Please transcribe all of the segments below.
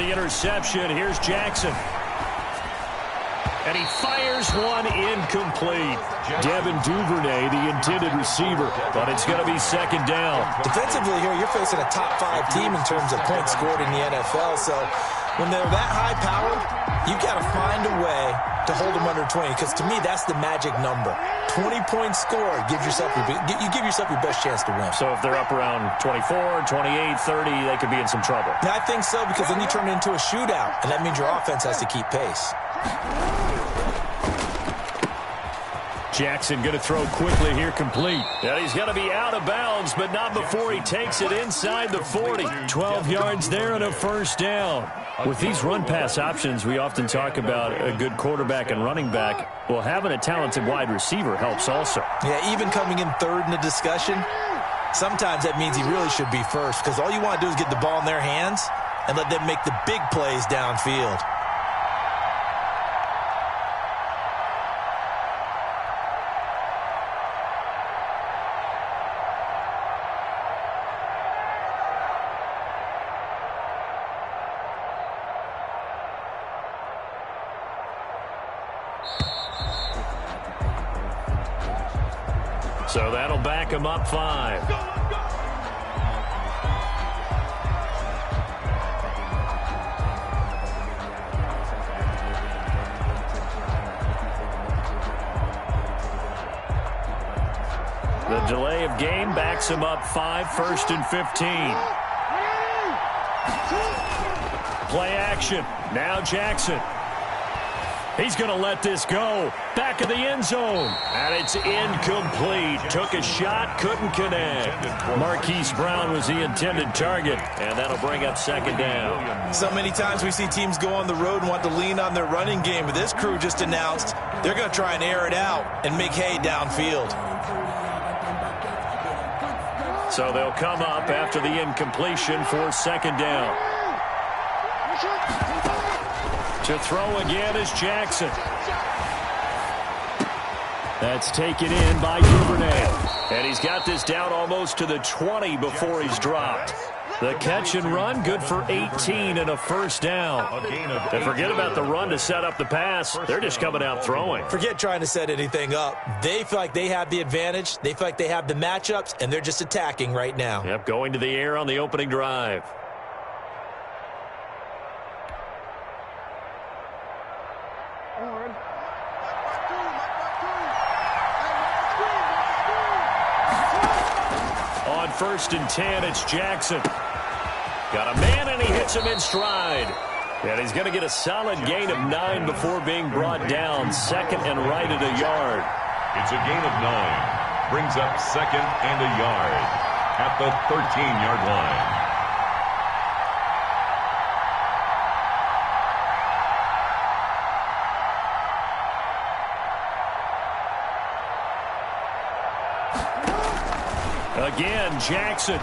the interception. Here's Jackson. And he fires one incomplete. Devin Duvernay, the intended receiver, but it's going to be second down. Defensively here, you're facing a top-5 team in terms of points scored in the NFL, so when they're that high-powered, you've got to find a way to hold them under 20, because to me, that's the magic number. 20 points scored, you give yourself your best chance to win. So if they're up around 24, 28, 30, they could be in some trouble. Yeah, I think so, because then you turn it into a shootout, and that means your offense has to keep pace. Jackson going to throw quickly here, complete. And he's going to be out of bounds, but not before he takes it inside the 40. 12 yards there and a first down. With these run-pass options, we often talk about a good quarterback and running back. Well, having a talented wide receiver helps also. Yeah, even coming in third in the discussion, sometimes that means he really should be first, because all you want to do is get the ball in their hands and let them make the big plays downfield. So that'll back him up 5. The delay of game backs him up 5, 1st and 15. Play action. Now Jackson. He's going to let this go. Back of the end zone. And it's incomplete. Took a shot, couldn't connect. Marquise Brown was the intended target. And that'll bring up second down. So many times we see teams go on the road and want to lean on their running game. But this crew just announced they're going to try and air it out and make hay downfield. So they'll come up after the incompletion for second down. To throw again is Jackson. That's taken in by Duvernay. And he's got this down almost to the 20 before he's dropped. The catch and run, good for 18 and a first down. And forget about the run to set up the pass. They're just coming out throwing. Forget trying to set anything up. They feel like they have the advantage. They feel like they have the matchups, and they're just attacking right now. Yep, going to the air on the opening drive. On 1st and 10, it's Jackson. Got a man, and he hits him in stride. And he's going to get a solid gain of 9 before being brought down. Second and right at a yard. It's a gain of 9. Brings up second and a yard at the 13-yard line. Again, Jackson.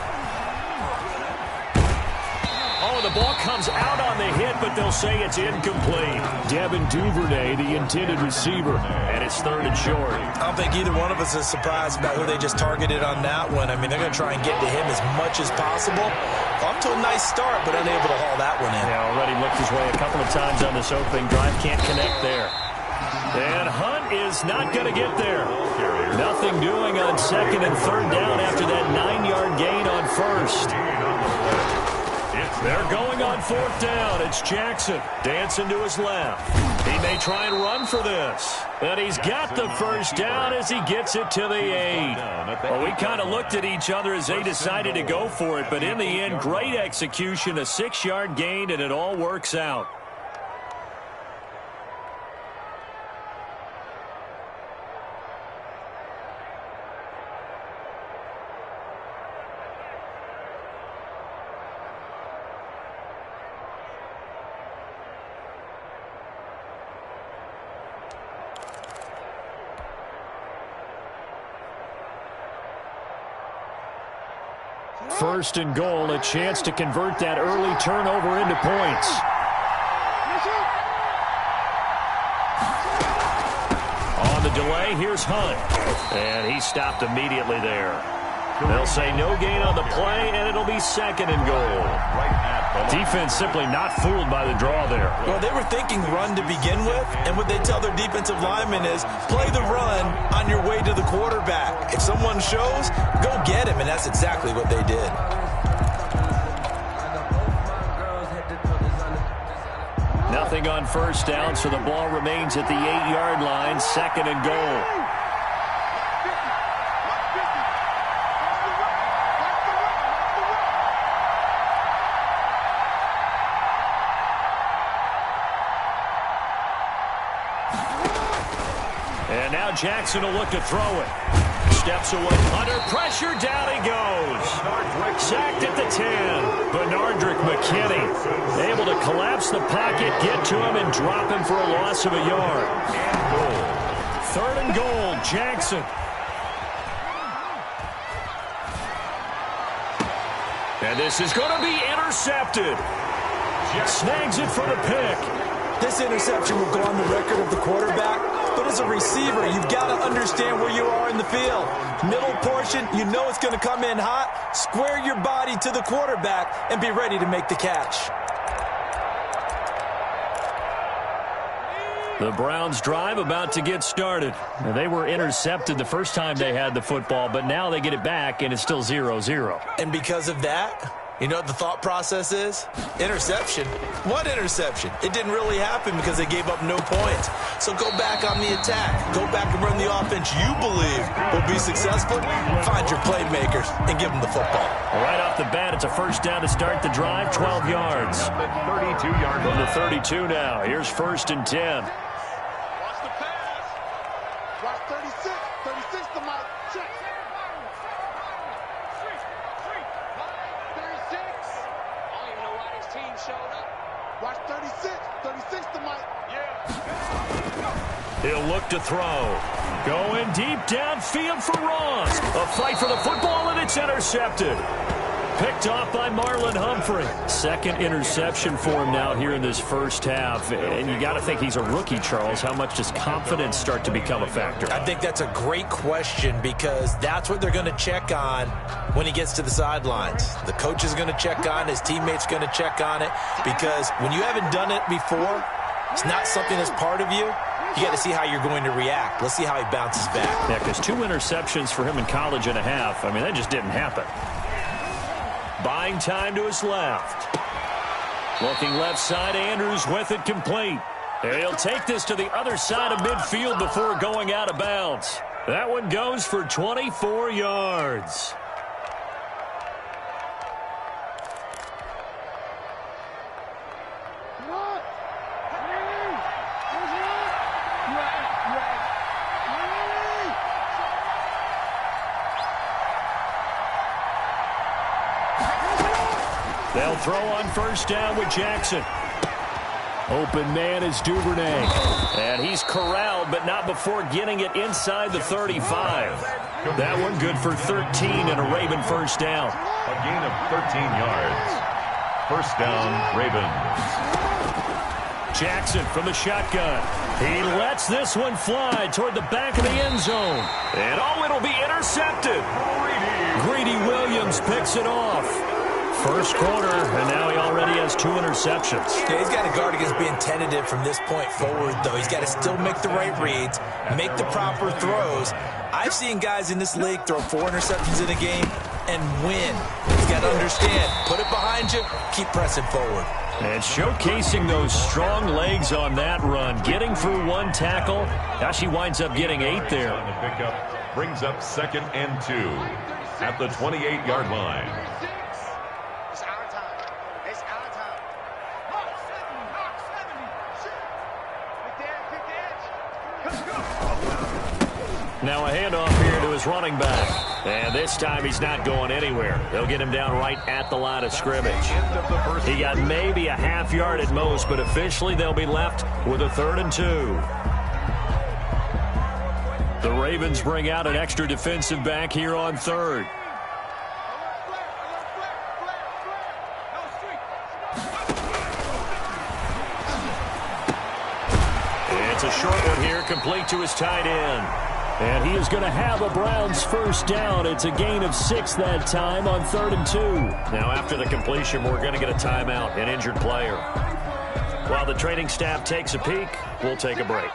Oh, the ball comes out on the hit, but they'll say it's incomplete. Devin Duvernay, the intended receiver, and it's 3rd and short. I don't think either one of us is surprised about who they just targeted on that one. I mean, they're going to try and get to him as much as possible. Off to a nice start, but unable to haul that one in. Yeah, already looked his way a couple of times on this opening drive. Can't connect there. And Hunt is not going to get there. Nothing doing on 2nd and 3rd down after that 9-yard gain on 1st. They're going on 4th down. It's Jackson dancing to his left. He may try and run for this. But he's got the first down as he gets it to the 8. Well, we kind of looked at each other as they decided to go for it. But in the end, great execution, a 6-yard gain, and it all works out. First and goal, a chance to convert that early turnover into points. On the delay, here's Hunt. And he stopped immediately there. They'll say no gain on the play, and it'll be second and goal. Defense simply not fooled by the draw there. Well, they were thinking run to begin with, and what they tell their defensive linemen is play the run on your way to the quarterback. If someone shows, go get him, and that's exactly what they did. Nothing on first down, so the ball remains at the 8-yard line, second and goal. And now Jackson will look to throw it. Steps away, under pressure, down he goes. Sacked at the 10. Bernardrick McKinney able to collapse the pocket, get to him, and drop him for a loss of a yard. Third and goal, Jackson. And this is going to be intercepted. Snags it for the pick. This interception will go on the record of the quarterback, but as a receiver, you've got to understand where you are in the field. Middle portion, you know it's going to come in hot. Square your body to the quarterback and be ready to make the catch. The Browns' drive about to get started. Now, they were intercepted the first time they had the football, but now they get it back, and it's still 0-0. And because of that, you know what the thought process is? Interception. What interception? It didn't really happen because they gave up no points. So go back on the attack. Go back and run the offense you believe will be successful. Find your playmakers and give them the football. Right off the bat, it's a first down to start the drive, 12 yards. 32-yard From the 32 now. Here's first and 10. Watch the pass. Watch 36. 36 to Mike. Check. 36. I don't even know why this team showed up. Watch 36. 36 to Mike. Yeah. He'll look to throw. Going deep downfield for Ross. A fight for the football, and it's intercepted. Picked off by Marlon Humphrey. Second interception for him now here in this first half. And you got to think he's a rookie, Charles. How much does confidence start to become a factor? I think that's a great question because that's what they're going to check on when he gets to the sidelines. The coach is going to check on, his teammates going to check on it, because when you haven't done it before, it's not something that's part of you. You got to see how you're going to react. Let's see how he bounces back. Yeah, because 2 interceptions for him in college and a half. I mean, that just didn't happen. Buying time to his left. Looking left side, Andrews with it complete. He'll take this to the other side of midfield before going out of bounds. That one goes for 24 yards. They'll throw on first down with Jackson. Open man is Duvernay. And he's corralled, but not before getting it inside the 35. That one good for 13 and a Raven first down. A gain of 13 yards. First down, Ravens. Jackson from the shotgun. He lets this one fly toward the back of the end zone. And it'll be intercepted. Greedy Williams picks it off. First quarter, and now he already has 2 interceptions. Yeah, he's got to guard against being tentative from this point forward, though. He's got to still make the right reads, make the proper throws. I've seen guys in this league throw 4 interceptions in a game and win. He's got to understand, put it behind you, keep pressing forward. And showcasing those strong legs on that run, getting through 1 tackle. Now she winds up getting 8 there. On the pickup, brings up second and 2 at the 28-yard line. Now a handoff here to his running back. And this time he's not going anywhere. They'll get him down right at the line of scrimmage. He got maybe a half yard at most, but officially they'll be left with a 3rd and 2. The Ravens bring out an extra defensive back here on 3rd. It's a short one here, complete to his tight end. And he is going to have a Browns first down. It's a gain of 6 that time on 3rd and 2. Now, after the completion, we're going to get a timeout, an injured player. While the training staff takes a peek, we'll take a break.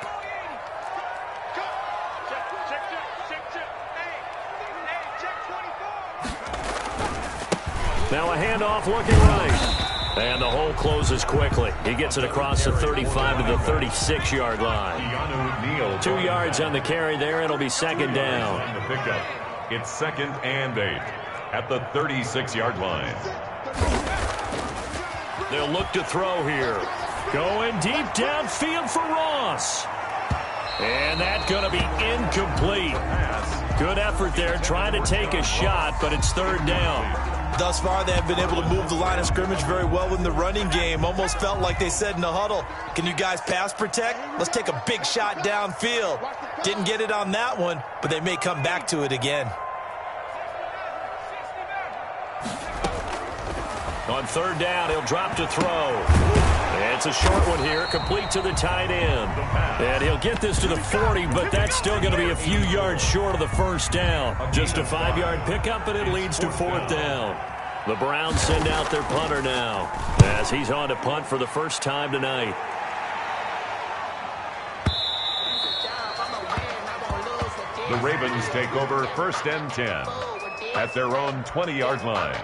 Now a handoff looking right. And the hole closes quickly. He gets it across the 35 to the 36-yard line. 2 yards on the carry there. It'll be second down. It's 2nd and 8 at the 36-yard line. They'll look to throw here. Going deep downfield for Ross. And that's going to be incomplete. Good effort there trying to take a shot, but it's 3rd down. Thus far, they have been able to move the line of scrimmage very well in the running game. Almost felt like they said in the huddle, can you guys pass protect? Let's take a big shot downfield. Didn't get it on that one, but they may come back to it again. On 3rd down, he'll drop to throw. It's a short one here, complete to the tight end. And he'll get this to the 40, but that's still going to be a few yards short of the first down. Just a 5-yard pickup, and it leads to 4th down. The Browns send out their punter now, as he's on to punt for the first time tonight. The Ravens take over 1st and 10 at their own 20-yard line.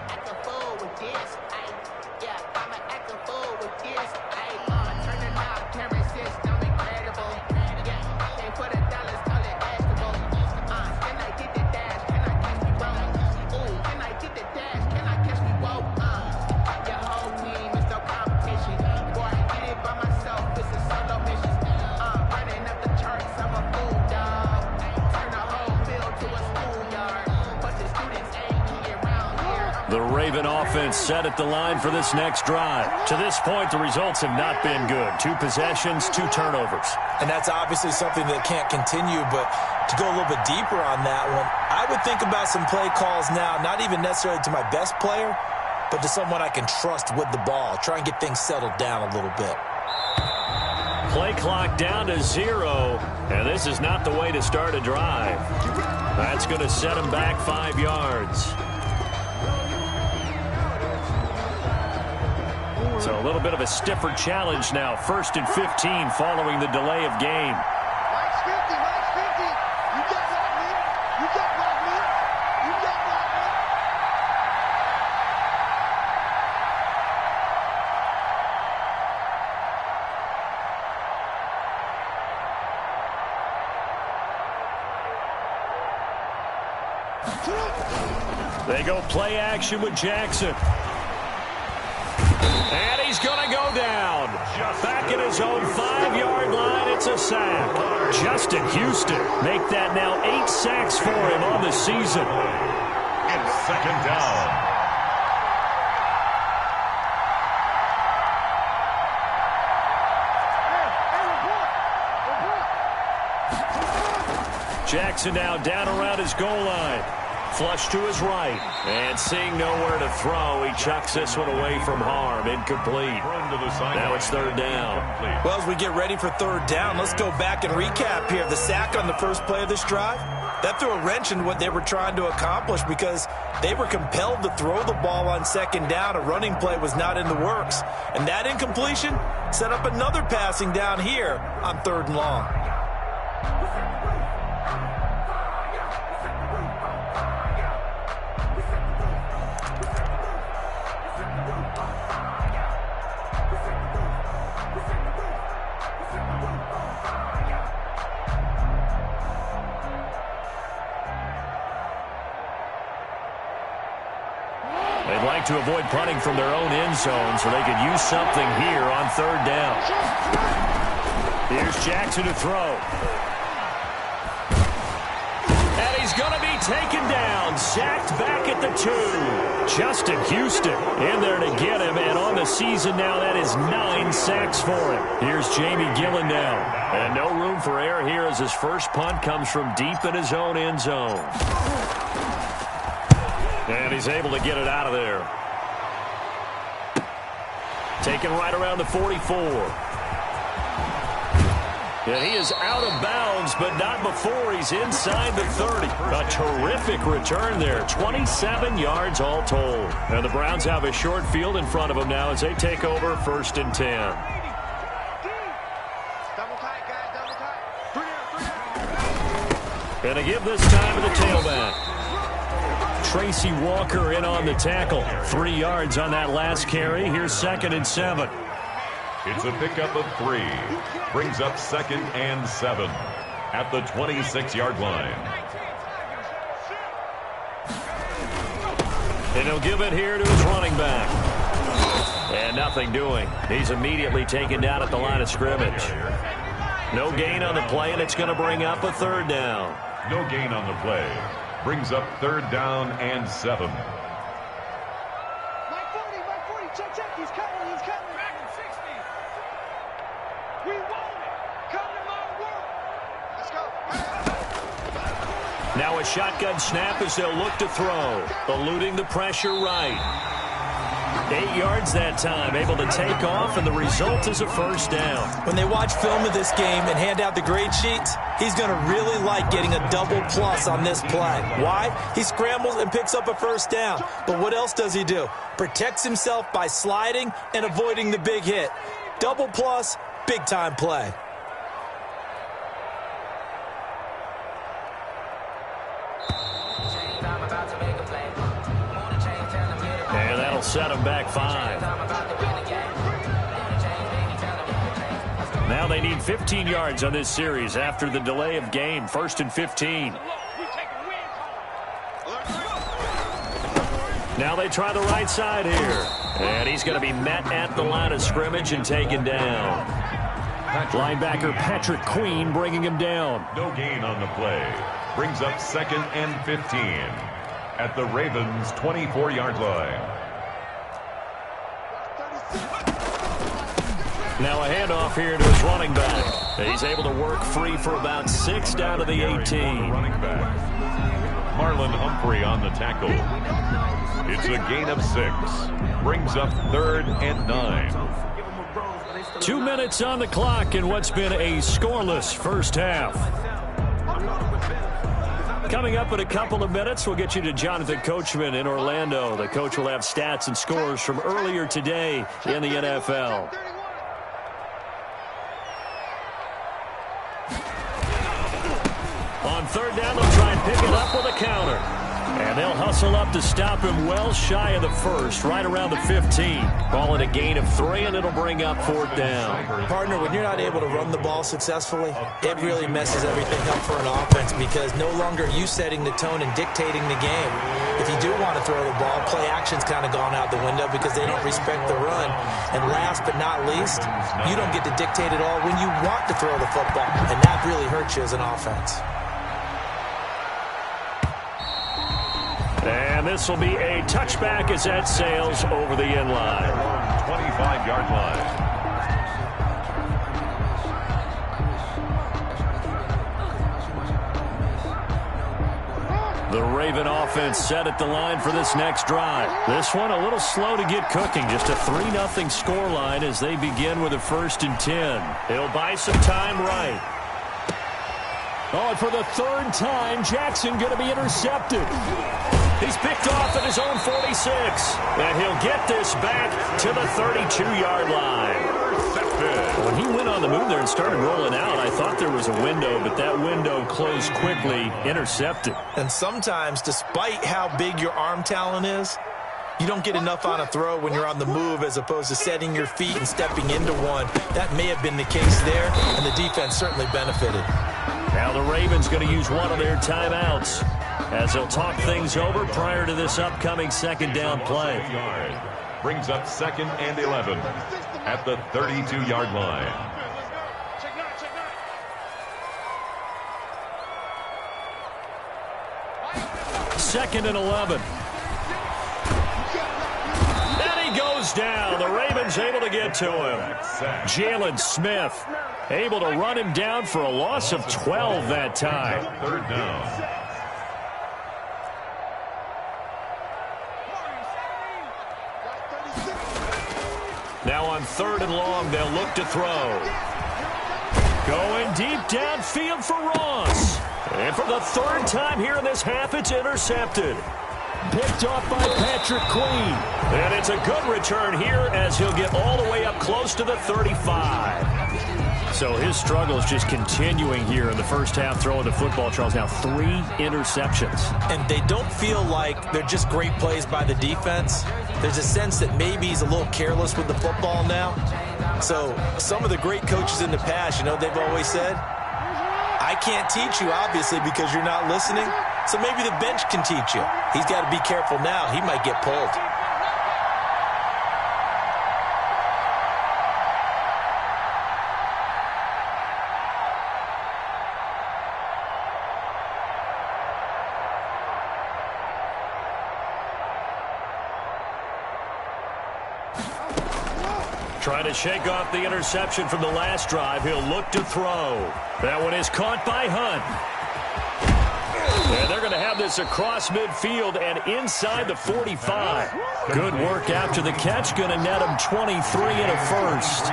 The Raven offense set at the line for this next drive. To this point, the results have not been good. 2 possessions, 2 turnovers. And that's obviously something that can't continue, but to go a little bit deeper on that one, I would think about some play calls now, not even necessarily to my best player, but to someone I can trust with the ball. Try and get things settled down a little bit. Play clock down to 0, and this is not the way to start a drive. That's going to set him back 5 yards. So a little bit of a stiffer challenge now. 1st and 15 following the delay of game. Mike's 50, Mike's 50. You got that, man. You got that, man. You got that, man. They go play action with Jackson. And he's going to go down. Back at his own 5-yard line, it's a sack. Justin Houston make that now 8 sacks for him on the season. It's 2nd down. Jackson now down around his goal line. Flush to his right. And seeing nowhere to throw, he chucks this one away from harm. Incomplete. Now it's 3rd down. Well, as we get ready for 3rd down, let's go back and recap here. The sack on the first play of this drive, that threw a wrench in what they were trying to accomplish because they were compelled to throw the ball on 2nd down. A running play was not in the works. And that incompletion set up another passing down here on 3rd and long. They'd like to avoid punting from their own end zone so they could use something here on 3rd down. Here's Jackson to throw. And he's going to be taken down. Sacked back at the 2. Justin Houston in there to get him. And on the season now, that is 9 sacks for him. Here's Jamie Gillen now. And no room for error here as his first punt comes from deep in his own end zone. And he's able to get it out of there. Taken right around the 44. And he is out of bounds, but not before he's inside the 30. A terrific return there. 27 yards all told. And the Browns have a short field in front of them now as they take over 1st and 10. And they give this time to the tailback. Tracy Walker in on the tackle. 3 yards on that last carry. Here's 2nd and 7. It's a pickup of 3. Brings up 2nd and 7 at the 26-yard line. And he'll give it here to his running back. And nothing doing. He's immediately taken down at the line of scrimmage. No gain on the play, and it's going to bring up a 3rd down. No gain on the play. Brings up 3rd down and 7. Mike 40, check, he's coming. Back in 60. We want it. Come to my world. Let's go. Now a shotgun snap as they'll look to throw. Eluding the pressure right. 8 yards that time, able to take off, and the result is a 1st down. When they watch film of this game and hand out the grade sheets, he's going to really like getting a double plus on this play. Why? He scrambles and picks up a 1st down. But what else does he do? Protects himself by sliding and avoiding the big hit. Double plus, big-time play. And that'll set him back 5. Now they need 15 yards on this series after the delay of game. 1st and 15. Now they try the right side here. And he's going to be met at the line of scrimmage and taken down. Linebacker Patrick Queen bringing him down. No gain on the play. Brings up 2nd and 15 at the Ravens' 24-yard line. Now a handoff here to his running back. He's able to work free for about 6 down to the 18. Running back Marlon Humphrey on the tackle. It's a gain of 6. Brings up 3rd and 9. 2 minutes on the clock in what's been a scoreless first half. Coming up in a couple of minutes, we'll get you to Jonathan Coachman in Orlando. The coach will have stats and scores from earlier today in the NFL. On 3rd down, they'll try and pick it up with a counter. And they'll hustle up to stop him well shy of the 1st, right around the 15. Ball at a gain of 3, and it'll bring up 4th down. Partner, when you're not able to run the ball successfully, it really messes everything up for an offense because no longer are you setting the tone and dictating the game. If you do want to throw the ball, play action's kind of gone out the window because they don't respect the run. And last but not least, you don't get to dictate it all when you want to throw the football, and that really hurts you as an offense. And this will be a touchback as that sails over the end line. 25-yard line. The Raven offense set at the line for this next drive. This one a little slow to get cooking. Just a 3-0 scoreline as they begin with a 1st and 10. He'll buy some time right. Oh, and for the 3rd time, Jackson going to be intercepted. He's picked off at his own 46. And he'll get this back to the 32-yard line. When he went on the move there and started rolling out, I thought there was a window, but that window closed quickly, intercepted. And sometimes, despite how big your arm talent is, you don't get enough on a throw when you're on the move as opposed to setting your feet and stepping into one. That may have been the case there, and the defense certainly benefited. Now the Ravens going to use one of their timeouts as they'll talk things over prior to this upcoming 2nd down play. Brings up 2nd and 11 at the 32-yard line. Second and 11. And he goes down. The Ravens able to get to him. Jalen Smith able to run him down for a loss of 12 that time. 3rd down. Now on 3rd and long, they'll look to throw. Going deep downfield for Ross. And for the third time here in this half, it's intercepted. Picked off by Patrick Queen. And it's a good return here as he'll get all the way up close to the 35. So his struggle is just continuing here in the first half throwing the football. Charles, now 3 interceptions. And they don't feel like they're just great plays by the defense. There's a sense that maybe he's a little careless with the football now. So some of the great coaches in the past, you know, they've always said, I can't teach you, obviously, because you're not listening. So maybe the bench can teach you. He's got to be careful now. He might get pulled. Trying to shake off the interception from the last drive. He'll look to throw. That one is caught by Hunt. And they're going to have this across midfield and inside the 45. Good work after the catch. Going to net him 23 and a first.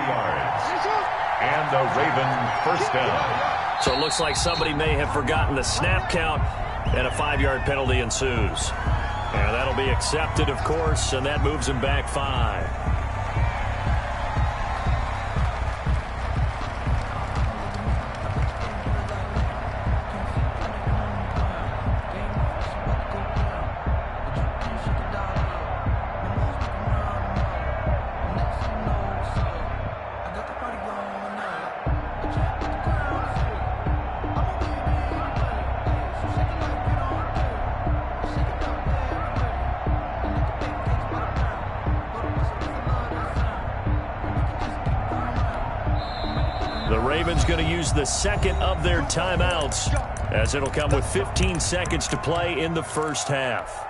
And the Raven first down. So it looks like somebody may have forgotten the snap count, and a 5-yard penalty ensues. And that'll be accepted, of course, and that moves him back 5. The Ravens going to use the second of their timeouts as it'll come with 15 seconds to play in the first half.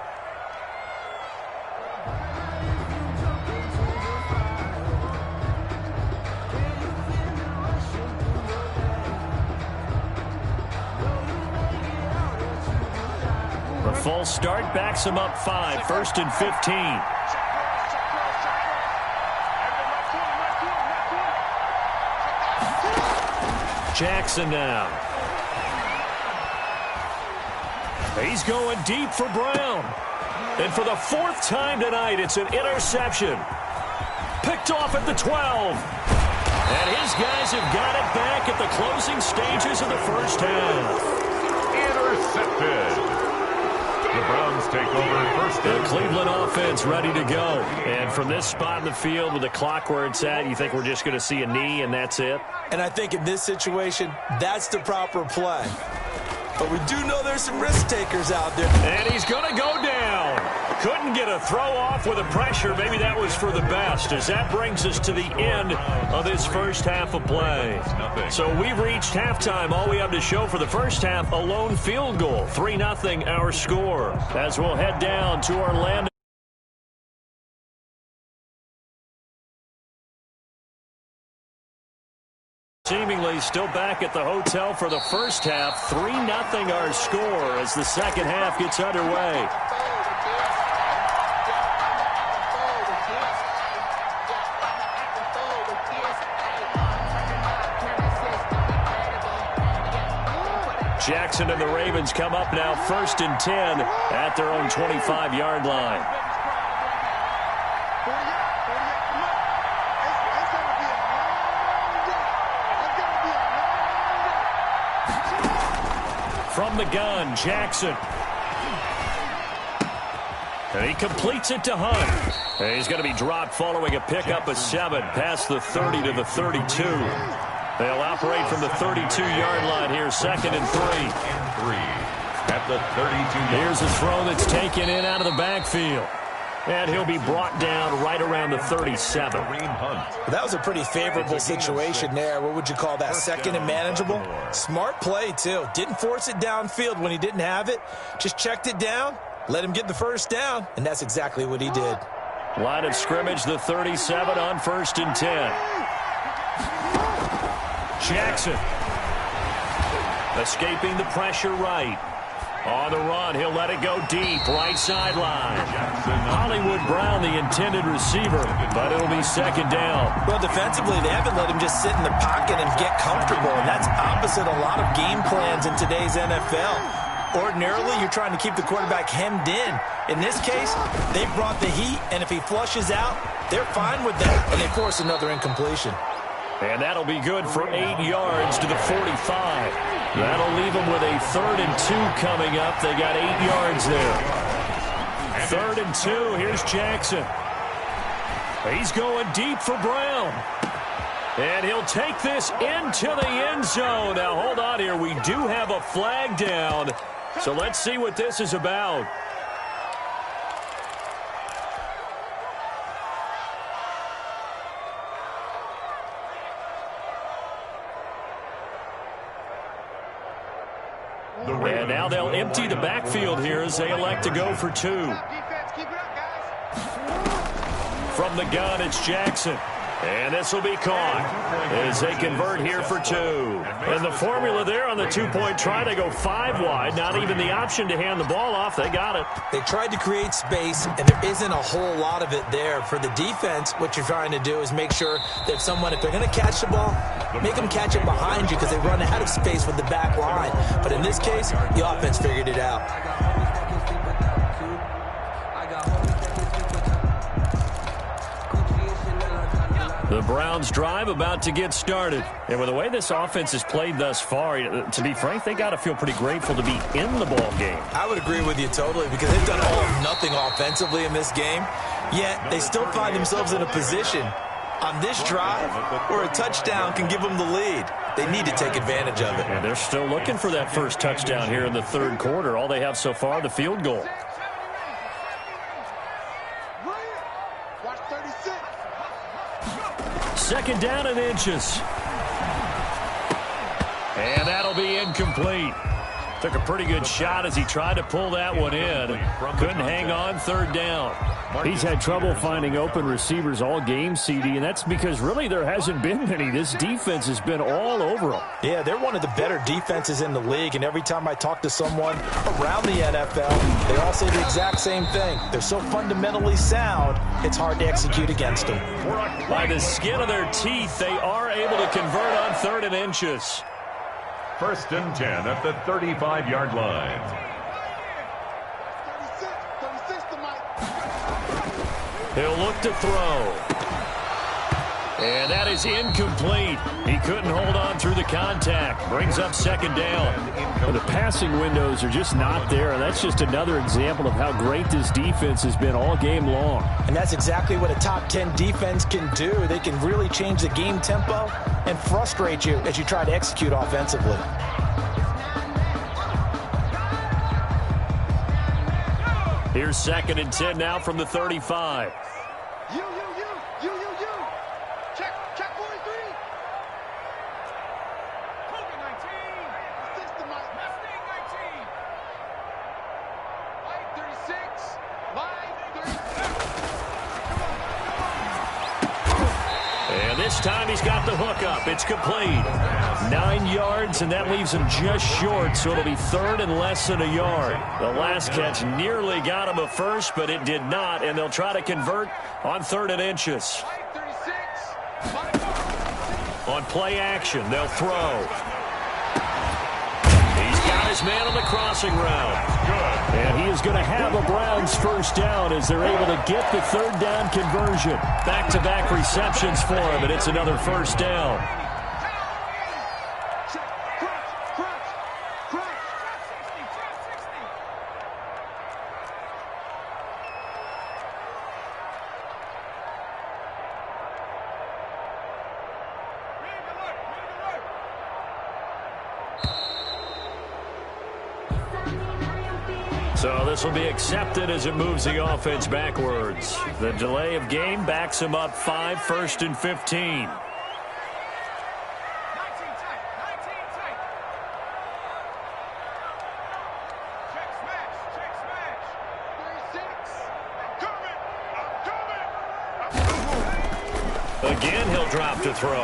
The full start backs him up 5, 1st and 15. Jackson now. He's going deep for Brown. And for the 4th time tonight, it's an interception. Picked off at the 12. And his guys have got it back at the closing stages of the first half. Intercepted. The Browns take over first. The Cleveland offense ready to go. And from this spot in the field with the clock where it's at, you think we're just going to see a knee and that's it? And I think in this situation, that's the proper play. But we do know there's some risk takers out there. And he's going to go down. Couldn't get a throw off with the pressure. Maybe that was for the best, as that brings us to the end of this first half of play. So we've reached halftime. All we have to show for the first half, a lone field goal. 3-0 our score. As we'll head down to Orlando. Seemingly still back at the hotel for the first half. 3-0 our score as the second half gets underway. Jackson and the Ravens come up now 1st and 10 at their own 25-yard line. From the gun, Jackson. And he completes it to Hunt. And he's going to be dropped following a pickup of 7 past the 30 to the 32. They'll operate from the 32-yard line here, 2nd and 3. At the 32-yard. Here's a throw that's taken in out of the backfield. And he'll be brought down right around the 37. That was a pretty favorable situation there. What would you call that? 2nd and manageable? Smart play, too. Didn't force it downfield when he didn't have it. Just checked it down, let him get the first down, and that's exactly what he did. Line of scrimmage, the 37 on 1st and 10. Jackson escaping the pressure right. On the run, he'll let it go deep, right sideline. Hollywood Brown, the intended receiver, but it'll be second down. Well, defensively, they haven't let him just sit in the pocket and get comfortable, and that's opposite a lot of game plans in today's NFL. Ordinarily, you're trying to keep the quarterback hemmed in. In this case, they've brought the heat, and if he flushes out, they're fine with that, and they force another incompletion. And that'll be good for 8 yards to the 45. That'll leave them with a 3rd and 2 coming up. They got 8 yards there. 3rd and 2. Here's Jackson. He's going deep for Brown. And he'll take this into the end zone. Now, hold on here. We do have a flag down. So let's see what this is about. And now they'll empty the backfield here as they elect to go for 2. From the gun, it's Jackson. And this will be caught as they convert here for 2. And the formula there on the 2-point try, they go 5 wide. Not even the option to hand the ball off. They got it. They tried to create space, and there isn't a whole lot of it there. For the defense, what you're trying to do is make sure that someone, if they're going to catch the ball, make them catch it behind you because they run out of space with the back line. But in this case, the offense figured it out. The Browns drive about to get started. And with the way this offense has played thus far, to be frank, they got to feel pretty grateful to be in the ball game. I would agree with you totally because they've done all or nothing offensively in this game, yet they still find themselves in a position on this drive where a touchdown can give them the lead. They need to take advantage of it. And they're still looking for that first touchdown here in the 3rd quarter. All they have so far, the field goal. Second down and inches. And that'll be incomplete. Took a pretty good shot as he tried to pull that one in. Couldn't hang on, 3rd down. He's had trouble finding open receivers all game, CD, and that's because really there hasn't been many. This defense has been all over them. Yeah, they're one of the better defenses in the league, and every time I talk to someone around the NFL, they all say the exact same thing. They're so fundamentally sound, it's hard to execute against them. By the skin of their teeth, they are able to convert on 3rd and inches. 1st and 10 at the 35-yard line. He'll look to throw. And that is incomplete. He couldn't hold on through the contact. Brings up 2nd down. Well, the passing windows are just not there, and that's just another example of how great this defense has been all game long. And that's exactly what a top 10 defense can do. They can really change the game tempo and frustrate you as you try to execute offensively. Here's 2nd and 10 now from the 35. You. Check 43. Kobe 19. Assist to Mike. Mustang 19. Light 36. Light 37. And this time he's got the hook up. It's complete. 9 yards, and that leaves him just short, so it'll be 3rd and less than a yard. The last catch nearly got him a first, but it did not, and they'll try to convert on 3rd and inches. On play action, they'll throw. He's got his man on the crossing route. And he is going to have a Browns first down as they're able to get the 3rd down conversion. Back-to-back receptions for him, and it's another first down. So this will be accepted as it moves the offense backwards. The delay of game backs him up 5, 1st and 15. Again, he'll drop to throw.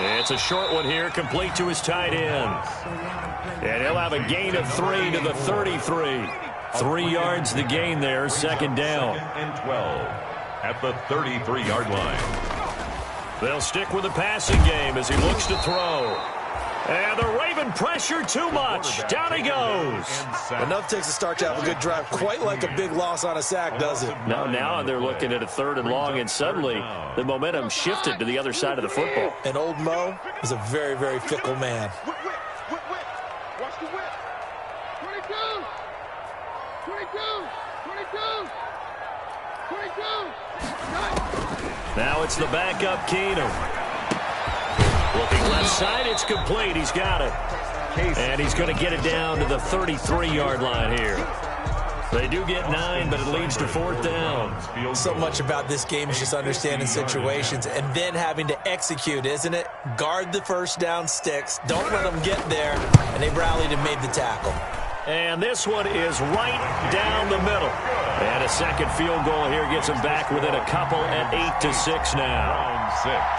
It's a short one here, complete to his tight end. And he'll have a gain of 3 to the 33. 3 yards the gain there, second down. And 12 at the 33-yard line. They'll stick with the passing game as he looks to throw. And the Raven pressure too much. Down he goes. Enough takes a start to have a good drive. Quite like a big loss on a sack, does it? Now they're looking at a 3rd and long, and suddenly the momentum shifted to the other side of the football. And old Mo is a very, very fickle man. Watch the whip. 22. 22. Now it's the backup Keenum. Looking left side, it's complete. He's got it. And he's going to get it down to the 33-yard line here. They do get 9, but it leads to 4th down. So much about this game is just understanding situations and then having to execute, isn't it? Guard the first down sticks. Don't let them get there. And they rallied and made the tackle. And this one is right down the middle. And a second field goal here gets them back within a couple at 8-6 now.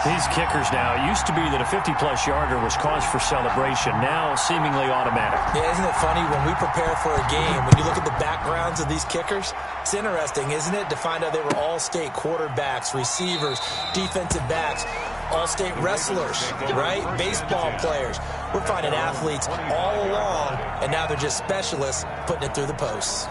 These kickers now, it used to be that a 50-plus yarder was cause for celebration. Now seemingly automatic. Yeah, isn't it funny when we prepare for a game, when you look at the backgrounds of these kickers, it's interesting, isn't it, to find out they were all-state quarterbacks, receivers, defensive backs, all-state wrestlers, right? Baseball players. We're finding athletes all along, and now they're just specialists putting it through the posts.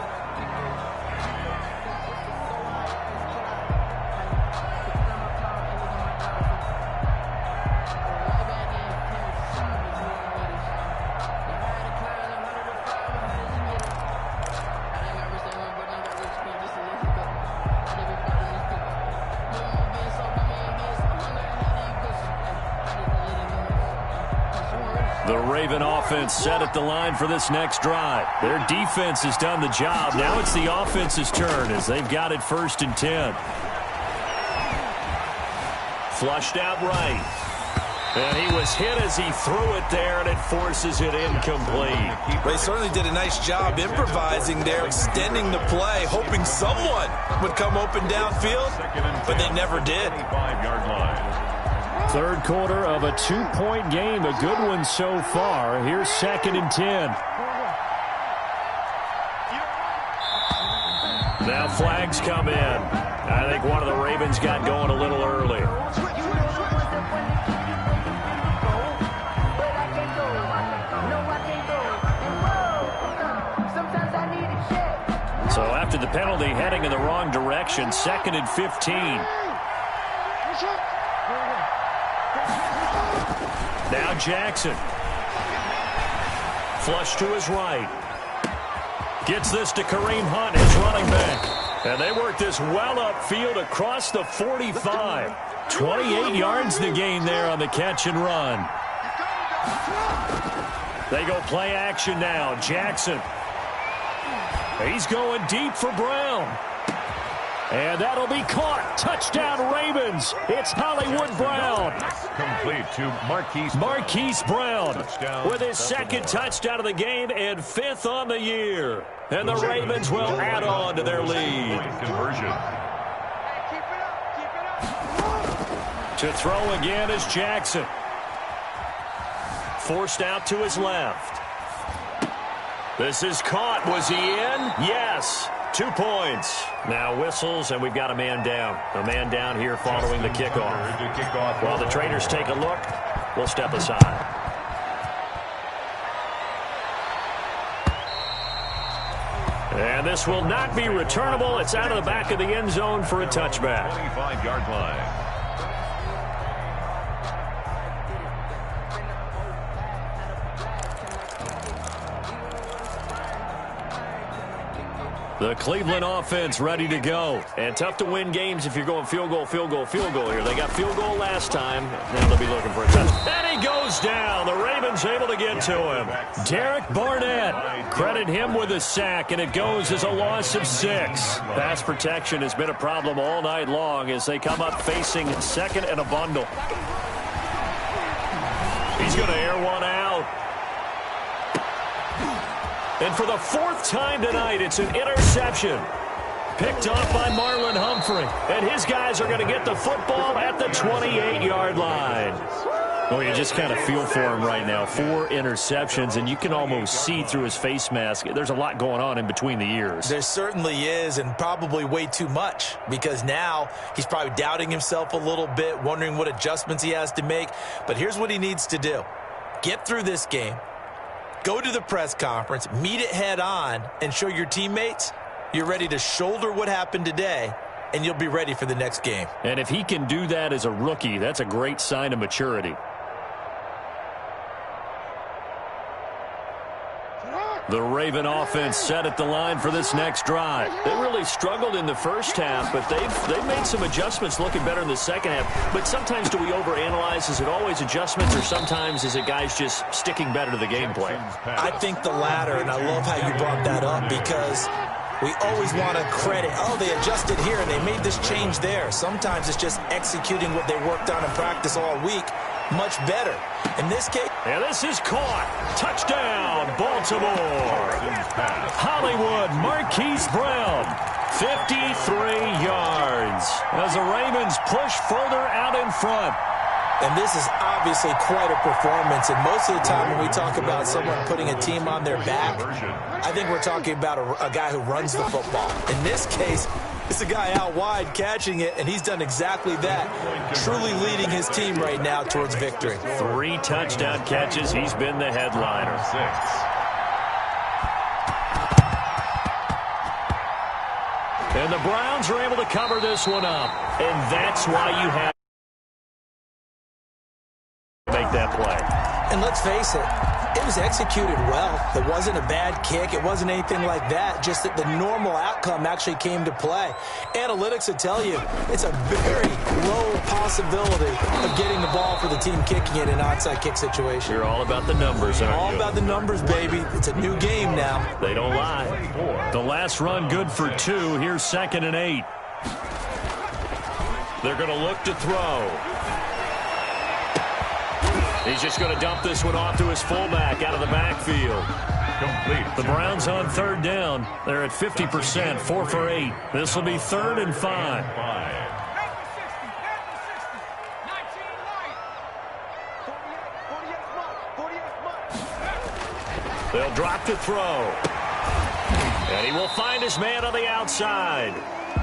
The Raven offense set at the line for this next drive. Their defense has done the job. Now it's the offense's turn as they've got it 1st and 10. Flushed out right. And he was hit as he threw it there, and it forces it incomplete. They certainly did a nice job improvising there, extending the play, hoping someone would come open downfield, but they never did. 5-yard line. 3rd quarter of a 2-point game. A good one so far. Here's 2nd and 10. Now flags come in. I think one of the Ravens got going a little early. So after the penalty, heading in the wrong direction, 2nd and 15. Now Jackson. Flush to his right. Gets this to Kareem Hunt, his running back. And they work this well upfield across the 45. 28 yards to gain there on the catch and run. They go play action now. Jackson. He's going deep for Brown. And that'll be caught. Touchdown Ravens. It's Hollywood Brown. Complete to Marquise Brown with his 2nd touchdown of the game and 5th on the year. And the Ravens will add on to their lead. Conversion. To throw again is Jackson. Forced out to his left. This is caught. Was he in? Yes. 2 points. Now whistles, and we've got a man down. A man down here following the kickoff. While the traders take a look, we'll step aside. And this will not be returnable. It's out of the back of the end zone for a touchback. 25-yard line. The Cleveland offense ready to go. And tough to win games if you're going field goal here. They got field goal last time. Now they'll be looking for a touchdown. And he goes down. The Ravens able to get to him. Derek Barnett. Credit him with a sack, and it goes as a loss of 6. Pass protection has been a problem all night long as they come up facing 2nd and a bundle. He's going to air one out. And for the 4th time tonight, it's an interception. Picked off by Marlon Humphrey. And his guys are going to get the football at the 28-yard line. Well, you just kind of feel for him right now. 4 interceptions, and you can almost see through his face mask. There's a lot going on in between the ears. There certainly is, and probably way too much, because now he's probably doubting himself a little bit, wondering what adjustments he has to make. But here's what he needs to do. Get through this game, go to the press conference, meet it head on, and show your teammates you're ready to shoulder what happened today, and you'll be ready for the next game. And if he can do that as a rookie, that's a great sign of maturity. The Raven offense set at the line for this next drive. They really struggled in the first half, but they've made some adjustments looking better in the second half. But sometimes do we overanalyze? Is it always adjustments, or sometimes is it guys just sticking better to the game plan? I think the latter, and I love how you brought that up, because we always want to credit, oh, they adjusted here and they made this change there. Sometimes it's just executing what they worked on in practice all week much better. In this case, and this is caught. Touchdown, Baltimore. Hollywood Marquise Brown, 53 yards as the Ravens push further out in front. And this is obviously quite a performance. And most of the time when we talk about someone putting a team on their back, I think we're talking about a guy who runs the football. In this case, it's a guy out wide catching it, and he's done exactly that, truly leading his team right now towards victory. 3 touchdown catches. He's been the headliner. And the Browns are able to cover this one up. And that's why you have to make that play. And let's face it, it was executed well. It wasn't a bad kick. It wasn't anything like that. Just that the normal outcome actually came to play. Analytics will tell you it's a very low possibility of getting the ball for the team kicking it in an onside kick situation. You're all about the numbers, aren't you? All about the numbers, baby. It's a new game now. They don't lie. The last run good for 2. Here's 2nd and 8. They're going to look to throw. He's just going to dump this one off to his fullback out of the backfield. Complete. The Browns on 3rd down. They're at 50%, 4 for 8. This will be 3rd and 5. They'll drop to throw. And he will find his man on the outside.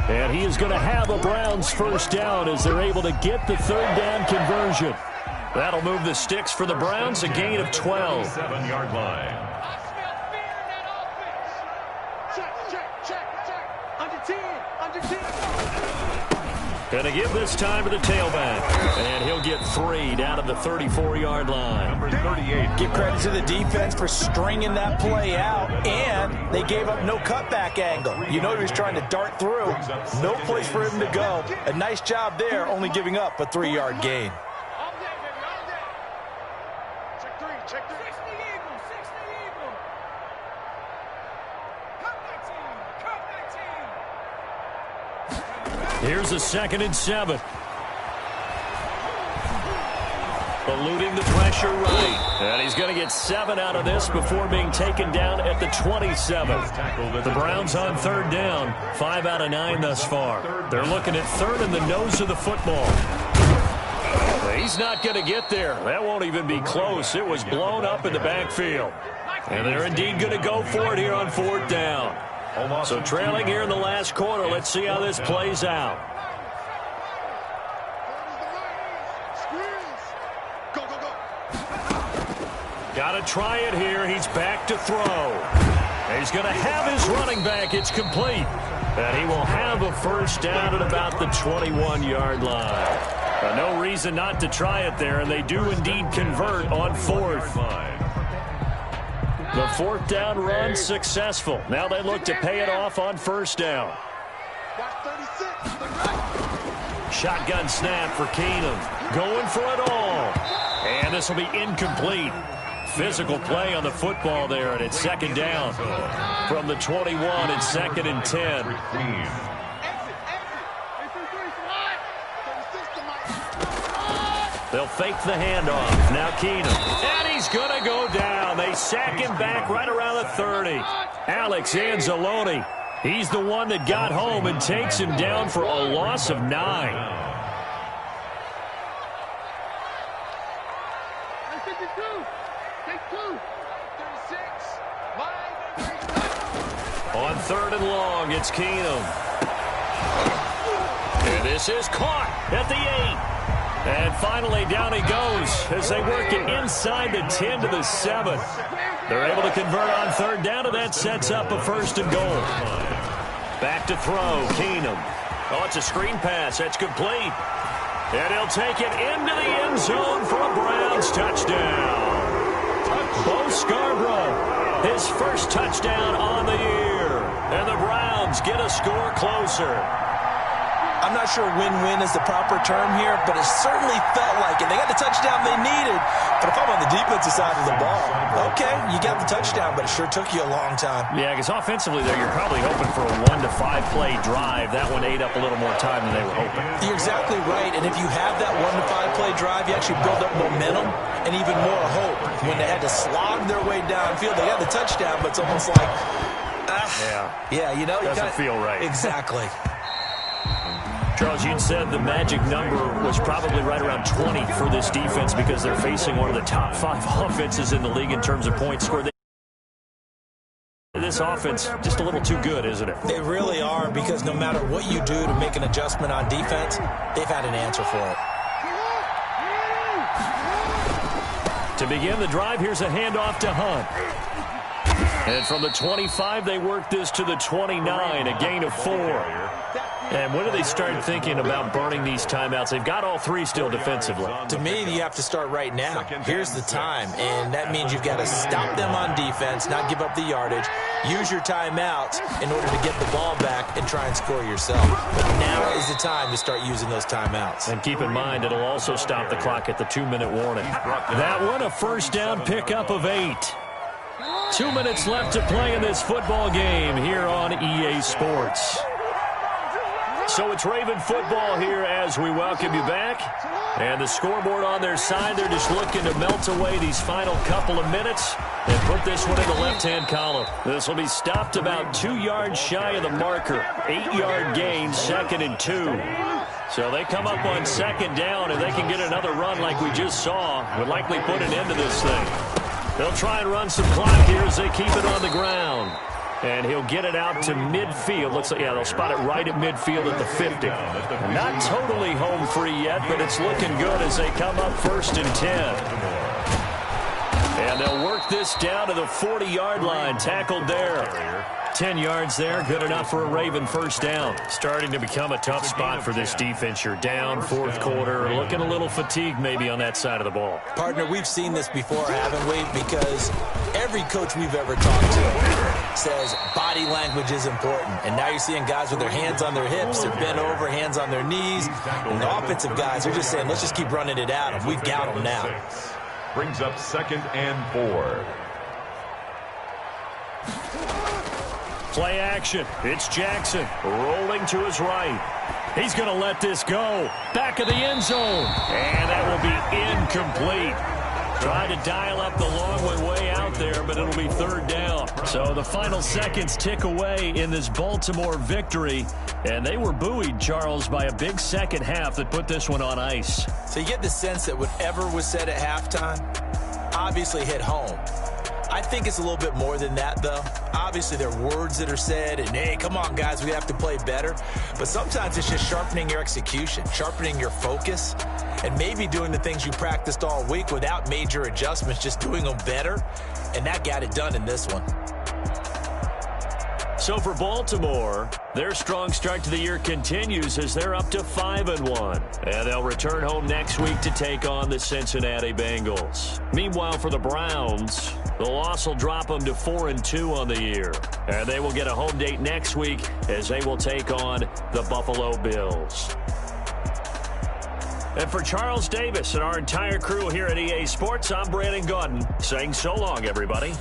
And he is going to have a Browns first down as they're able to get the 3rd down conversion. That'll move the sticks for the Browns, a gain of 12. 7-yard line. Going to give this time to the tailback. And he'll get 3 down at the 34-yard line. Number 38. Give credit to the defense for stringing that play out, and they gave up no cutback angle. You know he was trying to dart through. No place for him to go. A nice job there, only giving up a 3-yard gain. Here's a 2nd and 7. Eluding the pressure right. And he's going to get 7 out of this before being taken down at the 27. The Browns on 3rd down. 5 out of 9 thus far. They're looking at 3rd in the nose of the football. He's not going to get there. That won't even be close. It was blown up in the backfield. And they're indeed going to go for it here on 4th down. So trailing here in the last quarter, let's see how this plays out. Got to try it here. He's back to throw. And he's going to have his running back. It's complete. And he will have a first down at about the 21-yard line. No reason not to try it there, and they do indeed convert on 4th. The 4th down run successful. Now they look to pay it off on 1st down. Shotgun snap for Keenum. Going for it all. And this will be incomplete. Physical play on the football there, and it's 2nd down. From the 21, it's 2nd and 10. They'll fake the handoff. Now Keenum. And he's going to go down. They sack him back right around the 30. Alex Anzalone. He's the one that got home and takes him down for a loss of 9. On 3rd and long, it's Keenum. And this is caught at the 8. And finally, down he goes as they work it inside the 10 to the 7. They're able to convert on 3rd down, and that sets up a 1st and goal. Back to throw, Keenum. Oh, it's a screen pass. That's complete. And he'll take it into the end zone for a Browns touchdown. Bo Scarborough, his first touchdown on the year. And the Browns get a score closer. I'm not sure win-win is the proper term here, but it certainly felt like it. They got the touchdown they needed. But if I'm on the defensive side of the ball, okay, you got the touchdown, but it sure took you a long time. Yeah, because offensively there, you're probably hoping for a 1 to 5 play drive. That one ate up a little more time than they were hoping. You're exactly right, and if you have that 1 to 5 play drive, you actually build up momentum and even more hope. When they had to slog their way downfield, they got the touchdown, but it's almost like, yeah, you know, doesn't feel right. Exactly. Charles, you'd said the magic number was probably right around 20 for this defense because they're facing one of the top 5 offenses in the league in terms of points scored. This offense just a little too good, isn't it? They really are, because no matter what you do to make an adjustment on defense, they've had an answer for it. To begin the drive, here's a handoff to Hunt. And from the 25, they work this to the 29, a gain of 4. And when do they start thinking about burning these timeouts? They've got all 3 still defensively. To me, you have to start right now. Here's the time, and that means you've got to stop them on defense, not give up the yardage, use your timeouts in order to get the ball back and try and score yourself. But now is the time to start using those timeouts. And keep in mind, it'll also stop the clock at the 2-minute warning. That one, a 1st down pickup of 8. 2 minutes left to play in this football game here on EA Sports. So it's Raven football here as we welcome you back. And the scoreboard on their side, they're just looking to melt away these final couple of minutes and put this one in the left-hand column. This will be stopped about 2 yards shy of the marker. 8-yard gain, 2nd and 2. So they come up on 2nd down, and they can get another run like we just saw. Would likely put an end to this thing. They'll try and run some clock here as they keep it on the ground. And he'll get it out to midfield. Looks like, yeah, they'll spot it right at midfield at the 50. Not totally home free yet, but it's looking good as they come up 1st and 10. And they'll work this down to the 40-yard line. Tackled there. 10 yards there, good enough for a Raven 1st down. Starting to become a tough spot for this defense. You're down 4th quarter, looking a little fatigued maybe on that side of the ball. Partner, we've seen this before, haven't we? Because every coach we've ever talked to says body language is important. And now you're seeing guys with their hands on their hips, they're bent over, hands on their knees. And the offensive guys are just saying, let's just keep running it out. And we've got them now. Brings up 2nd and 4. Play action. It's Jackson rolling to his right. He's going to let this go. Back of the end zone. And that will be incomplete. Tried to dial up the long one way out there, but it'll be 3rd down. So the final seconds tick away in this Baltimore victory. And they were buoyed, Charles, by a big 2nd half that put this one on ice. So you get the sense that whatever was said at halftime obviously hit home. I think it's a little bit more than that, though. Obviously, there are words that are said, and, hey, come on, guys, we have to play better. But sometimes it's just sharpening your execution, sharpening your focus, and maybe doing the things you practiced all week without major adjustments, just doing them better. And that got it done in this one. So for Baltimore, their strong start to the year continues as they're up to 5-1. And they'll return home next week to take on the Cincinnati Bengals. Meanwhile, for the Browns, the loss will drop them to 4-2 on the year. And they will get a home date next week as they will take on the Buffalo Bills. And for Charles Davis and our entire crew here at EA Sports, I'm Brandon Gaudin saying so long, everybody.